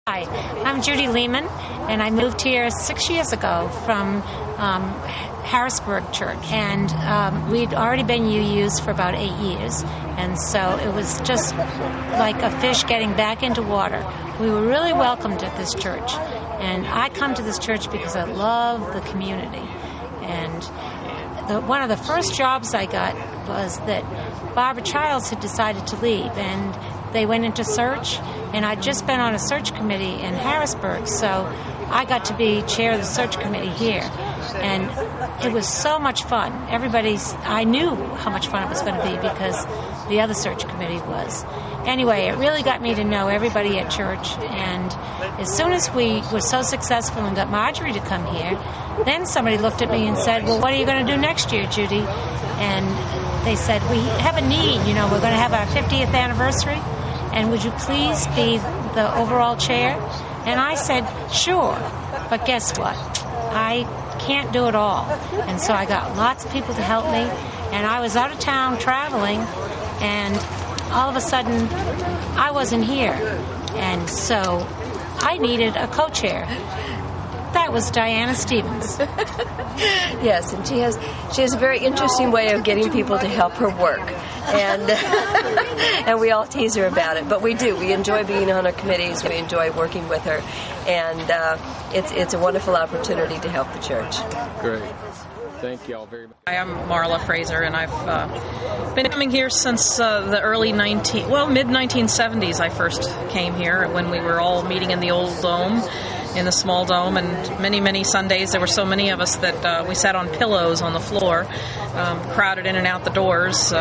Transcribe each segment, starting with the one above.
Hi, I'm Judy Lehman, and I moved here 6 years ago from Harrisburg Church, and we'd already been UUs for about 8 years, and so it was just like a fish getting back into water. We were really welcomed at this church, and I come to this church because I love the community. And one of the first jobs I got was that Barbara Childs had decided to leave, and they went into search, and I'd just been on a search committee in Harrisburg, so I got to be chair of the search committee here. And it was so much fun. I knew how much fun it was going to be because the other search committee was. Anyway, it really got me to know everybody at church, and as soon as we were so successful and got Marjorie to come here, then somebody looked at me and said, well, what are you going to do next year, Judy? And they said, we have a need, we're going to have our 50th anniversary, and would you please be the overall chair? And I said, sure, but guess what? I can't do it all. And so I got lots of people to help me, and I was out of town traveling, and all of a sudden I wasn't here. And so I needed a co-chair. That was Diana Stevens. Yes, and she has a very interesting way of getting people to help her work, and and we all tease her about it. But we do. We enjoy being on her committees. We enjoy working with her, and it's a wonderful opportunity to help the church. Great. Thank you all very much. Hi, I'm Marla Fraser, and I've been coming here since the mid-1970s. I first came here when we were all meeting in the old dome, in the small dome, and many Sundays there were so many of us that we sat on pillows on the floor, crowded in and out the doors,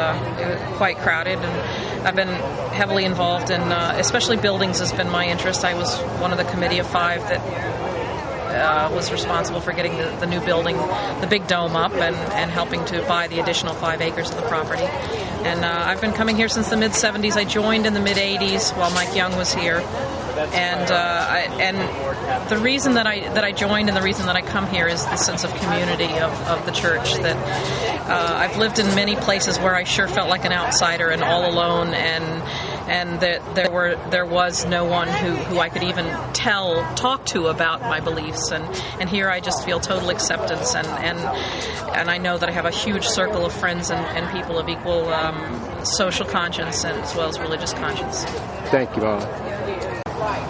quite crowded. And I've been heavily involved in, especially buildings has been my interest. I was one of the committee of 5 that was responsible for getting the new building, the big dome up, and helping to buy the additional 5 acres of the property. And I've been coming here since the mid-70s. I joined in the mid-80s while Mike Young was here. And the reason that I joined and the reason that I come here is the sense of community of the church. That I've lived in many places where I sure felt like an outsider and all alone, and that there was no one who I could even talk to about my beliefs, and here I just feel total acceptance, and I know that I have a huge circle of friends and people of equal social conscience and as well as religious conscience. Thank you all.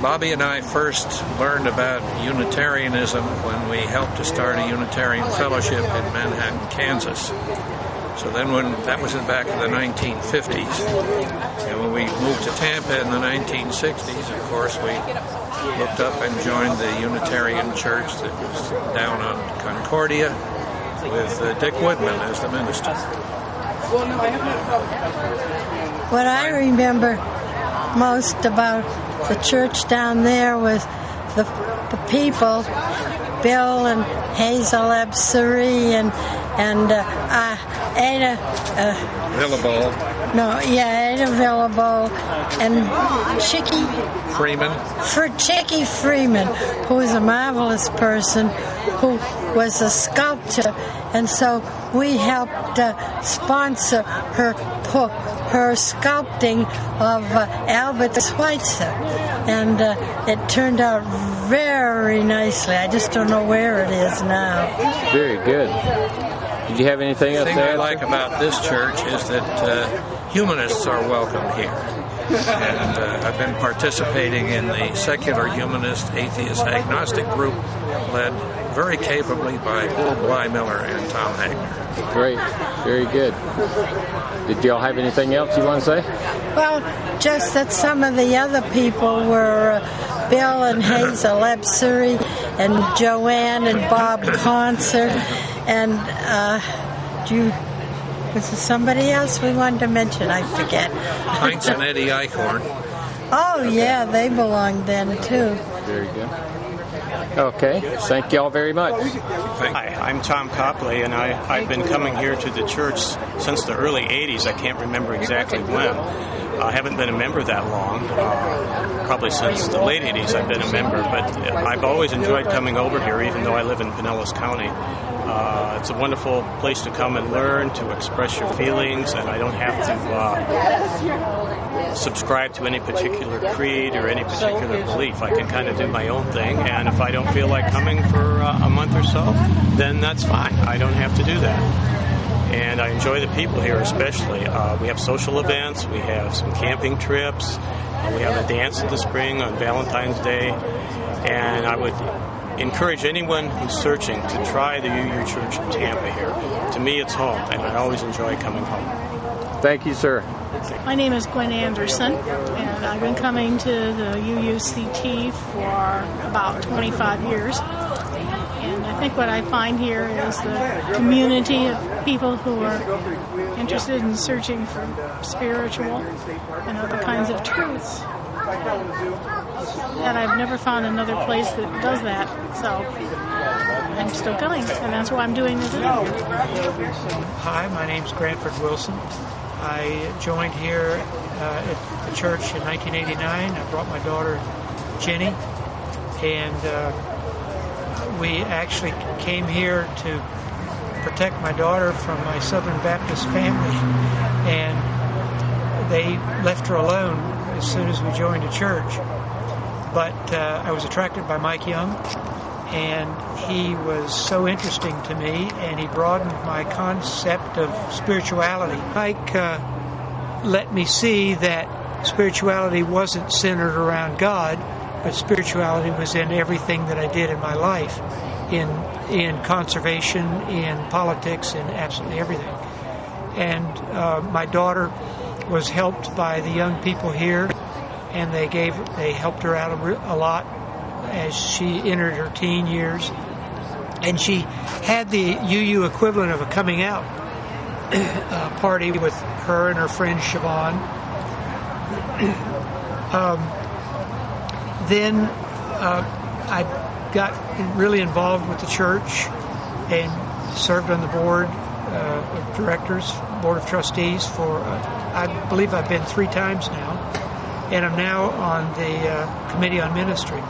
Bobby and I first learned about Unitarianism when we helped to start a Unitarian fellowship in Manhattan, Kansas. So then that was back in the 1950s. And when we moved to Tampa in the 1960s, of course, we looked up and joined the Unitarian Church that was down on Concordia with Dick Woodman as the minister. What I remember most about the church down there was the people, Bill and Hazel Absuri and Ada Villable. Ada Villable and Chicky Freeman, who was a marvelous person, who was a sculptor, and so we helped sponsor her sculpting of Albert Schweitzer, and it turned out very nicely. I just don't know where it is now. Very good. Did you have anything else to add? The thing I like about this church is that humanists are welcome here. And I've been participating in the secular humanist, atheist, agnostic group led very capably by Bill Bly-Miller and Tom Hagner. Great. Very good. Did y'all have anything else you want to say? Well, just that some of the other people were Bill and Hazel Absuri and Joanne and Bob Concert, and was there somebody else we wanted to mention? I forget. Heinz and Eddie Eichhorn. Oh, yeah, they belonged then, too. Very good. Okay, thank you all very much. Hi, I'm Tom Copley, and I've been coming here to the church since the early 80s. I can't remember exactly when. I haven't been a member that long. Probably since the late 80s I've been a member, but I've always enjoyed coming over here, even though I live in Pinellas County. It's a wonderful place to come and learn, to express your feelings, and I don't have to subscribe to any particular creed or any particular belief. I can kind of do my own thing, and if I don't feel like coming for a month or so, then that's fine. I don't have to do that. And I enjoy the people here especially. We have social events, we have some camping trips, we have a dance in the spring on Valentine's Day, and I would encourage anyone who's searching to try the UU Church of Tampa here. To me, it's home, and I always enjoy coming home. Thank you, sir. My name is Gwen Anderson, and I've been coming to the UUCT for about 25 years. And I think what I find here is the community of people who are interested in searching for spiritual and other kinds of truths. And I've never found another place that does that, so I'm still coming, and that's why I'm doing this interview. Hi, my name's Granford Wilson. I joined here at the church in 1989. I brought my daughter Jenny, and we actually came here to protect my daughter from my Southern Baptist family, and they left her alone as soon as we joined a church. But I was attracted by Mike Young, and he was so interesting to me, and he broadened my concept of spirituality. Mike let me see that spirituality wasn't centered around God, but spirituality was in everything that I did in my life, in conservation, in politics, in absolutely everything. And my daughter was helped by the young people here, and they helped her out a lot as she entered her teen years. And she had the UU equivalent of a coming out party with her and her friend Siobhan. Then I got really involved with the church and served on the board of directors, board of trustees for, I believe I've been 3 times now, and I'm now on the committee on ministry.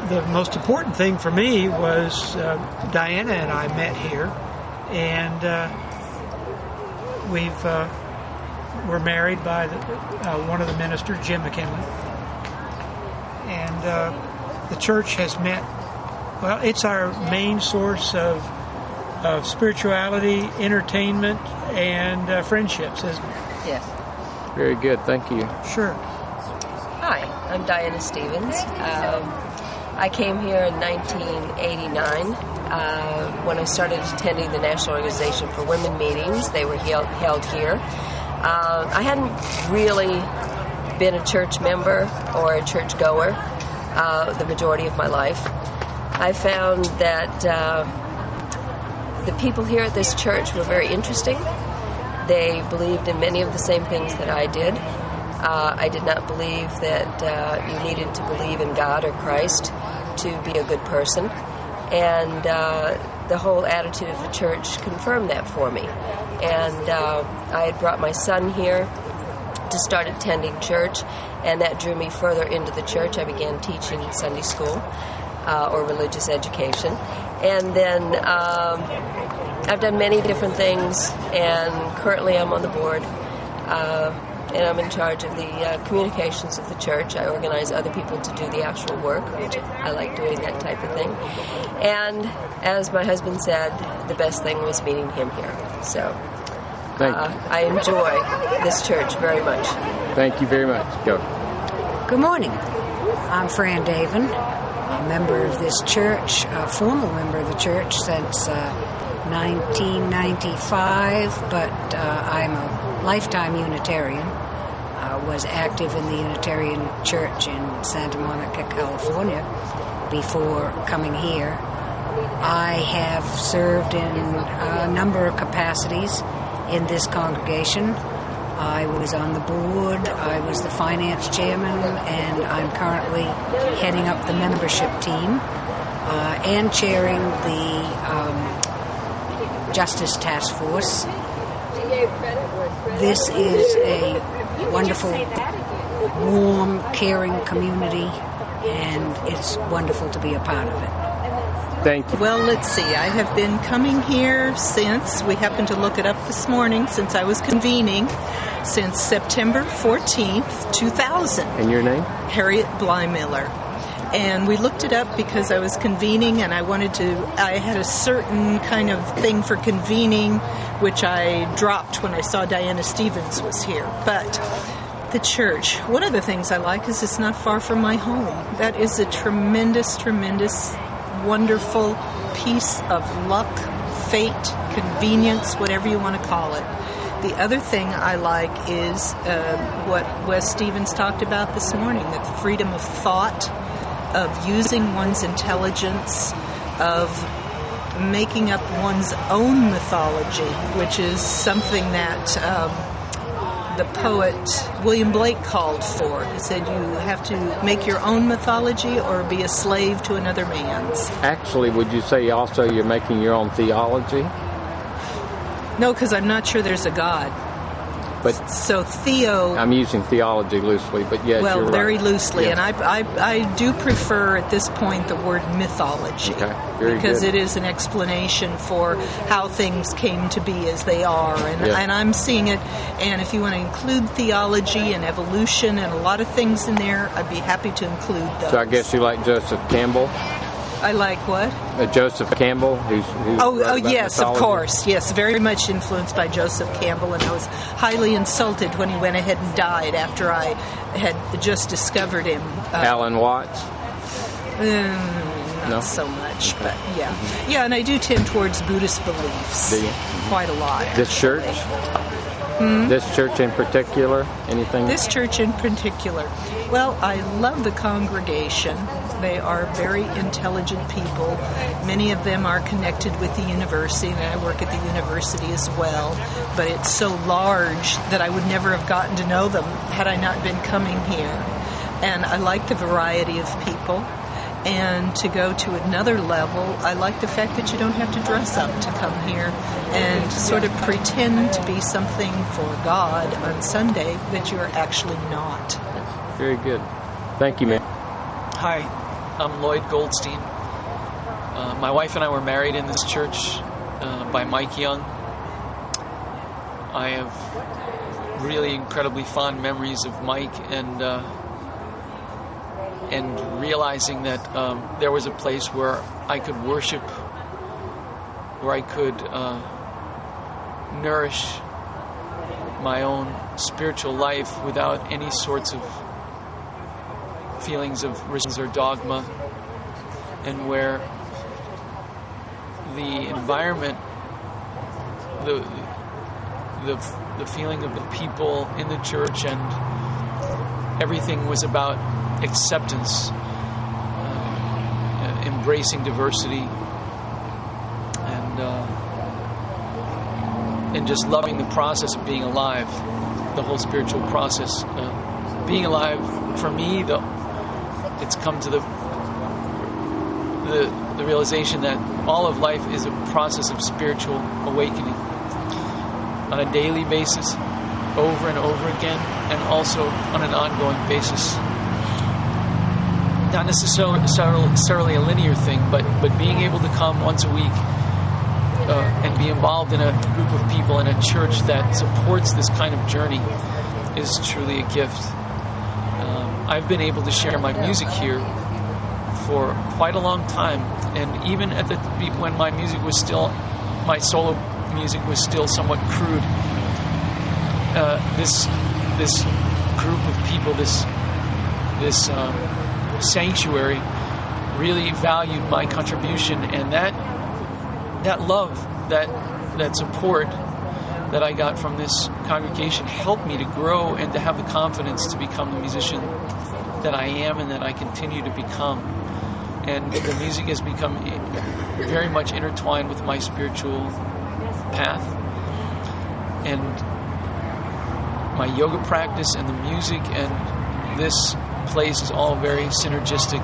The most important thing for me was Diana and I met here, and we're married by one of the ministers, Jim McKinley. And the church has met, well, it's our main source of spirituality, entertainment, and friendships, isn't it? Yes. Very good. Thank you. Sure. Hi, I'm Diana Stevens. I came here in 1989 when I started attending the National Organization for Women meetings. They were held here. I hadn't really been a church member or a church goer the majority of my life. I found that the people here at this church were very interesting. They believed in many of the same things that I did. I did not believe that you needed to believe in God or Christ to be a good person. And the whole attitude of the church confirmed that for me. And I had brought my son here to start attending church, and that drew me further into the church. I began teaching Sunday school or religious education. And then I've done many different things, and currently I'm on the board. And I'm in charge of the communications of the church. I organize other people to do the actual work, which I like doing that type of thing. And as my husband said, the best thing was meeting him here. So I enjoy this church very much. Thank you very much. Go. Good morning. I'm Fran Davin, a member of this church, a formal member of the church since 1995, but I'm a lifetime Unitarian. I was active in the Unitarian Church in Santa Monica, California, before coming here. I have served in a number of capacities in this congregation. I was on the board, I was the finance chairman, and I'm currently heading up the membership team and chairing the Justice Task Force. This is a wonderful, warm, caring community, and it's wonderful to be a part of it. Thank you. Well, let's see. I have been coming here since, we happened to look it up this morning, since I was convening, since September 14th, 2000. And your name? Harriet Blymiller. And we looked it up because I was convening and I had a certain kind of thing for convening, which I dropped when I saw Diana Stevens was here. But the church, one of the things I like is it's not far from my home. That is a tremendous, tremendous, wonderful piece of luck, fate, convenience, whatever you want to call it. The other thing I like is what Wes Stevens talked about this morning, the freedom of thought, of using one's intelligence, of making up one's own mythology, which is something that the poet William Blake called for. He said you have to make your own mythology or be a slave to another man's. Actually, would you say also you're making your own theology? No, because I'm not sure there's a God. But so Theo... I'm using theology loosely, but yes, well, you're right. very loosely. Yes. And I do prefer at this point the word mythology. Okay, very because good. it is an explanation for how things came to be as they are. And, Yes. and I'm seeing it, and if you want to include theology and evolution and a lot of things in there, I'd be happy to include those. So I guess you like Joseph Campbell? I like what? Joseph Campball, who's Oh, wrote about yes, mythology? of course. Yes, very much influenced by Joseph Campbell, and I was highly insulted when he went ahead and died after I had just discovered him. Alan Watts? Not No? so much, but yeah. Yeah, and I do tend towards Buddhist beliefs. Do you? Quite a lot. This church? This church in particular? Anything? This church in particular. Well, I love the congregation. They are very intelligent people. Many of them are connected with the university, and I work at the university as well. But it's so large that I would never have gotten to know them had I not been coming here. And I like the variety of people. And to go to another level, I like the fact that you don't have to dress up to come here and sort of pretend to be something for God on Sunday that you're actually not. Very good. Thank you, ma'am. Hi, I'm Lloyd Goldstein. My wife and I were married in this church by Mike Young. I have really incredibly fond memories of Mike and realizing that there was a place where I could worship, where I could nourish my own spiritual life without any sorts of feelings of resistance or dogma, and where the environment, the feeling of the people in the church, and everything was about acceptance, embracing diversity, and just loving the process of being alive, the whole spiritual process. Being alive, for me, it's come to the realization that all of life is a process of spiritual awakening on a daily basis, over and over again, and also on an ongoing basis. Not necessarily a linear thing, but being able to come once a week and be involved in a group of people in a church that supports this kind of journey is truly a gift. I've been able to share my music here for quite a long time, and even when my music was still, my solo music was still somewhat crude, this group of people, this sanctuary really valued my contribution, and that love, that support that I got from this congregation helped me to grow and to have the confidence to become the musician that I am and that I continue to become. And the music has become very much intertwined with my spiritual path. And my yoga practice and the music and this place is all very synergistic.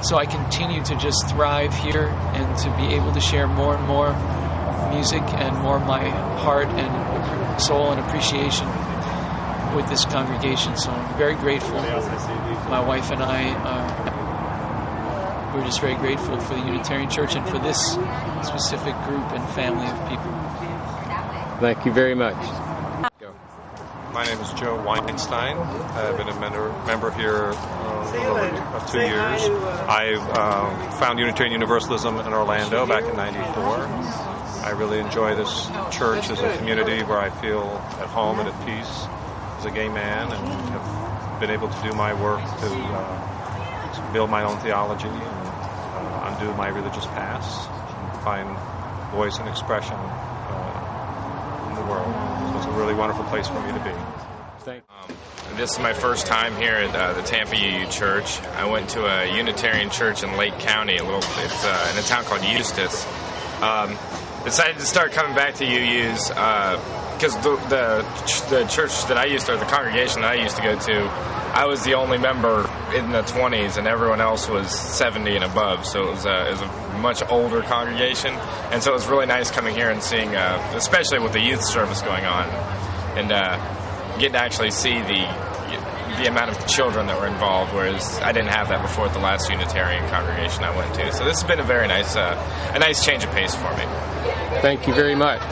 So I continue to just thrive here and to be able to share more and more music and more of my heart and soul and appreciation with this congregation. So I'm very grateful. My wife and I, we're just very grateful for the Unitarian Church and for this specific group and family of people. Thank you very much. My name is Joe Weinstein. I've been a member here a little over 2 years. I found Unitarian Universalism in Orlando back in '94. I really enjoy this church as a community where I feel at home and at peace as a gay man, and have been able to do my work to build my own theology and undo my religious past, and find voice and expression in the world. So it's a really wonderful place for me to be. This is my first time here at the Tampa UU Church. I went to a Unitarian church in Lake County, it's in a town called Eustis. Decided to start coming back to UU's because the church that I used to, or the congregation that I used to go to, I was the only member in the 20s, and everyone else was 70 and above. So it was a much older congregation, and so it was really nice coming here and seeing, especially with the youth service going on, and getting to actually see the amount of children that were involved, whereas I didn't have that before at the last Unitarian congregation I went to. So this has been a very nice, change of pace for me. Thank you very much.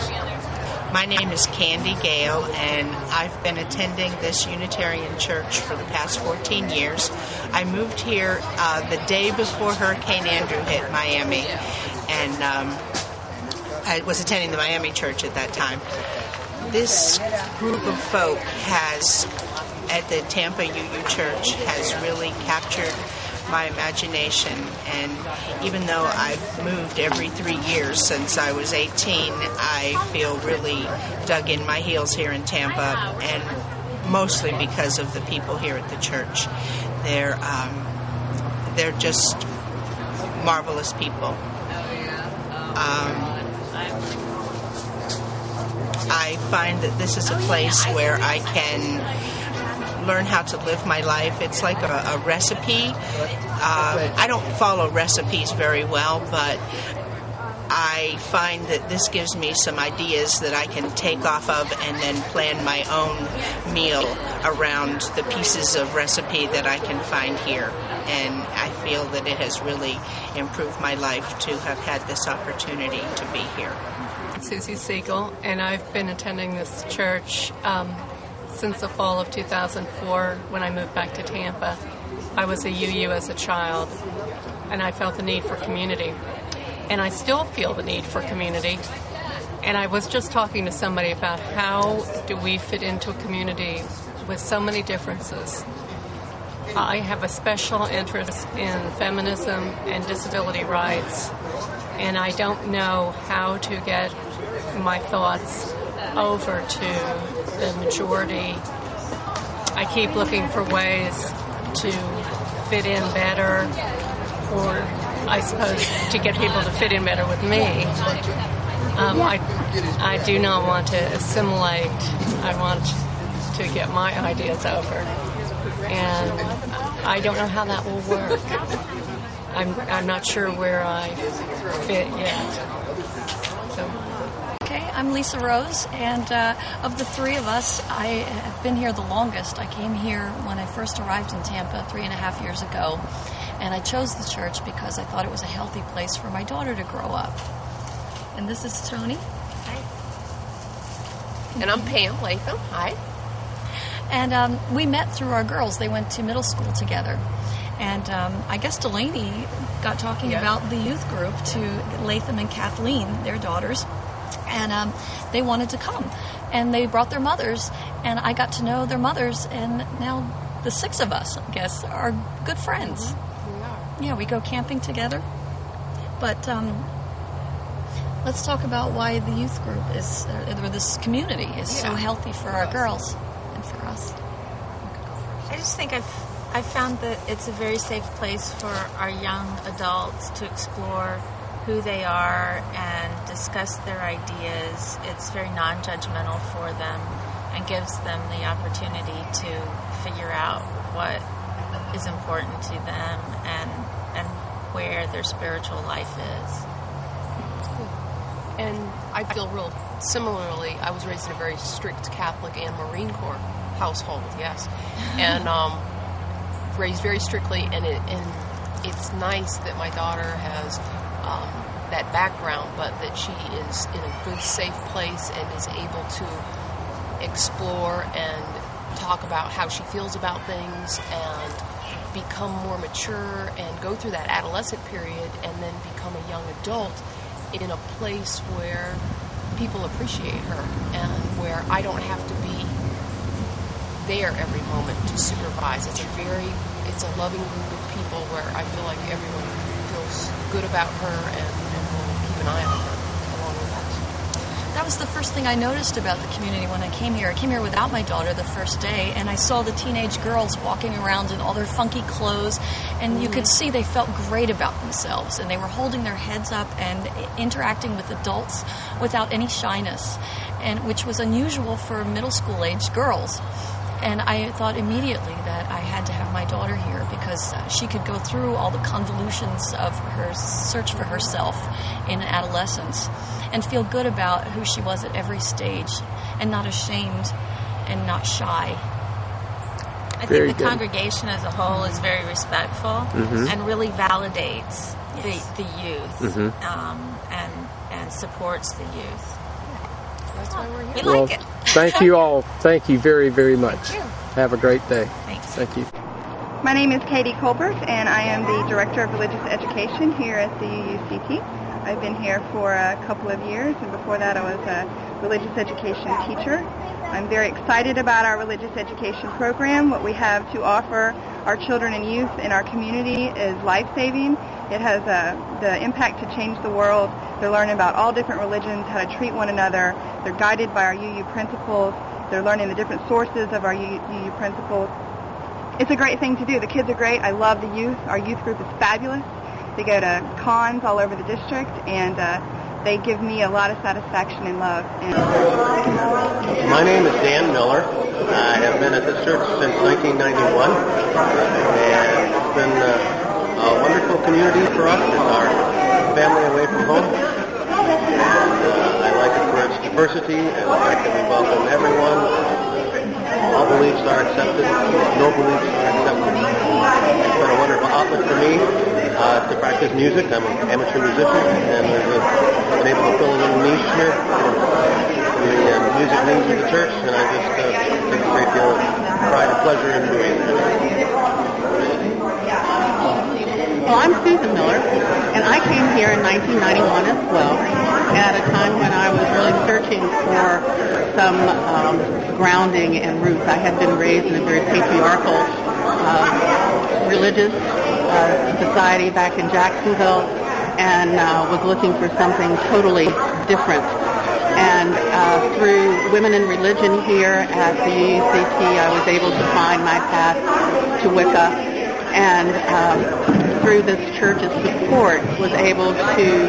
My name is Candy Gale, and I've been attending this Unitarian church for the past 14 years. I moved here the day before Hurricane Andrew hit Miami, and I was attending the Miami church at that time. This group of folk at the Tampa UU Church has really captured my imagination, and even though I've moved every 3 years since I was 18, I feel really dug in my heels here in Tampa, and mostly because of the people here at the church. They're just marvelous people. I find that this is a place where I can learn how to live my life. It's like a recipe. I don't follow recipes very well, but I find that this gives me some ideas that I can take off of and then plan my own meal around the pieces of recipe that I can find here. And I feel that it has really improved my life to have had this opportunity to be here. Susie Siegel, and I've been attending this church since the fall of 2004 when I moved back to Tampa. I was a UU as a child, and I felt the need for community. And I still feel the need for community. And I was just talking to somebody about how do we fit into a community with so many differences. I have a special interest in feminism and disability rights, and I don't know how to get my thoughts over to the majority. I keep looking for ways to fit in better, or I suppose to get people to fit in better with me. I do not want to assimilate. I want to get my ideas over. And I don't know how that will work. I'm not sure where I fit yet. So. Okay, I'm Lisa Rose, and of the three of us, I have been here the longest. I came here when I first arrived in Tampa 3.5 years ago, and I chose the church because I thought it was a healthy place for my daughter to grow up. And this is Tony. Hi. And I'm Pam Latham. Hi. And we met through our girls. They went to middle school together. And I guess Delaney got talking about the youth group to Latham and Kathleen, their daughters. And they wanted to come. And they brought their mothers. And I got to know their mothers. And now the six of us, I guess, are good friends. We are. Yeah, we go camping together. But let's talk about why the youth group is, or this community is so healthy for our girls and for us. I just think I've found that it's a very safe place for our young adults to explore who they are and discuss their ideas. It's very non-judgmental for them and gives them the opportunity to figure out what is important to them and where their spiritual life is. And I feel real similarly. I was raised in a very strict Catholic and Marine Corps household, yes. And raised very strictly, and it's nice that my daughter has that background, but that she is in a good, safe place and is able to explore and talk about how she feels about things and become more mature and go through that adolescent period and then become a young adult in a place where people appreciate her and where I don't have to be there every moment to supervise. It's a loving group of people where I feel like everyone feels good about her and will keep an eye on her along with us. That was the first thing I noticed about the community when I came here. I came here without my daughter the first day, and I saw the teenage girls walking around in all their funky clothes, and you could see they felt great about themselves, and they were holding their heads up and interacting with adults without any shyness, and which was unusual for middle school-aged girls. And I thought immediately that I had to have my daughter here because she could go through all the convolutions of her search for herself in adolescence and feel good about who she was at every stage and not ashamed and not shy. I think the congregation as a whole is very respectful and really validates the youth and supports the youth. That's why we're here. We like it. Thank you all. Thank you very, very much. Thank you. Have a great day. Thanks. Thank you. My name is Katie Colbert, and I am the Director of Religious Education here at the UUCT. I've been here for a couple of years, and before that I was a religious education teacher. I'm very excited about our religious education program. What we have to offer our children and youth in our community is life-saving. It has the impact to change the world. They're learning about all different religions, how to treat one another. They're guided by our UU principles. They're learning the different sources of our UU principles. It's a great thing to do. The kids are great. I love the youth. Our youth group is fabulous. They go to cons all over the district, and they give me a lot of satisfaction and love. My name is Dan Miller. I have been at this church since 1991, and it's been a wonderful community for us. It's our family away from home. And I like it for its diversity and the fact that we welcome everyone. All beliefs are accepted. No beliefs are accepted. It's been a wonderful outlet for me to practice music. I'm an amateur musician, and I've been able to fill a little niche here in the music needs of the church, and I just take a great deal of pride and pleasure in doing it. Well, I'm Susan Miller, and I came here in 1991 as well, at a time when I was really searching for some grounding and roots. I had been raised in a very patriarchal religious society back in Jacksonville, and was looking for something totally different. And through Women in Religion here at the UUCT, I was able to find my path to Wicca, and through this church's support was able to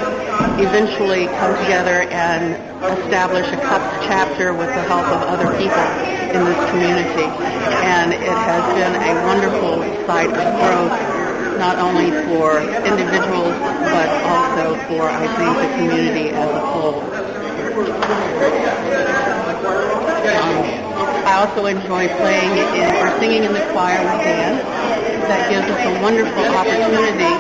eventually come together and establish a CUPS chapter with the help of other people in this community. And it has been a wonderful site of growth, not only for individuals, but also for, I think, the community as a whole. I also enjoy playing or singing in the choir with band. That gives us a wonderful opportunity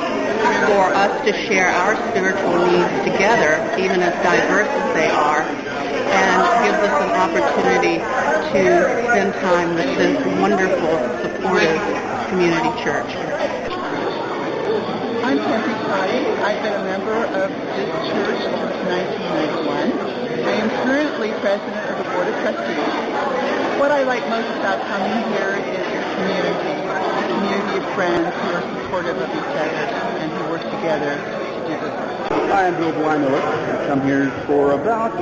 for us to share our spiritual needs together, even as diverse as they are, and gives us an opportunity to spend time with this wonderful, supportive community church. I'm Kathy Potty. I've been a member of this church since 1991. I am currently president of the Board of Trustees. What I like most about coming here is the community of friends who are supportive of each other and who work together to do good work. Hi, I'm Bill Blymiller. I've come here for about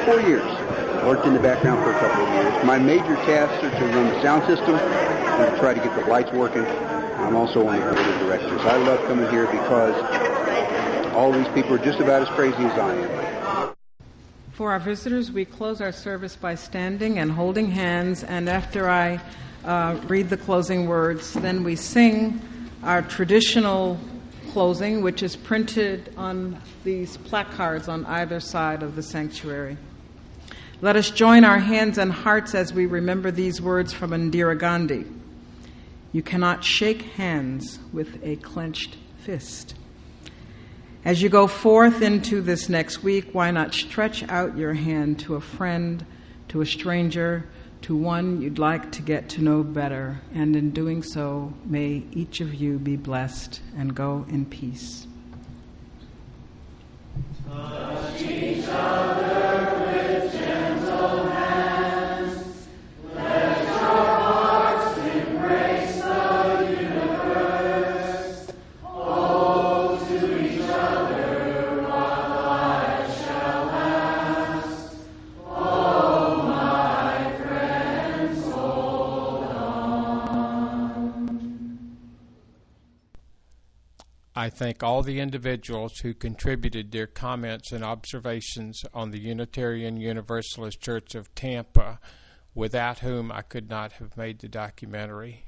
4 years. Worked in the background for a couple of years. My major tasks are to run the sound system and to try to get the lights working. I'm also one of the board of directors. I love coming here because all these people are just about as crazy as I am. For our visitors, we close our service by standing and holding hands, and after I read the closing words, then we sing our traditional closing, which is printed on these placards on either side of the sanctuary. Let us join our hands and hearts as we remember these words from Indira Gandhi. You cannot shake hands with a clenched fist. As you go forth into this next week, why not stretch out your hand to a friend, to a stranger, to one you'd like to get to know better, and in doing so, may each of you be blessed and go in peace. Touch each other with gentle hands. Let your hearts embrace the universe. Hold to each other what life shall last. Oh, my friends, hold on. I thank all the individuals who contributed their comments and observations on the Unitarian Universalist Church of Tampa, without whom I could not have made the documentary.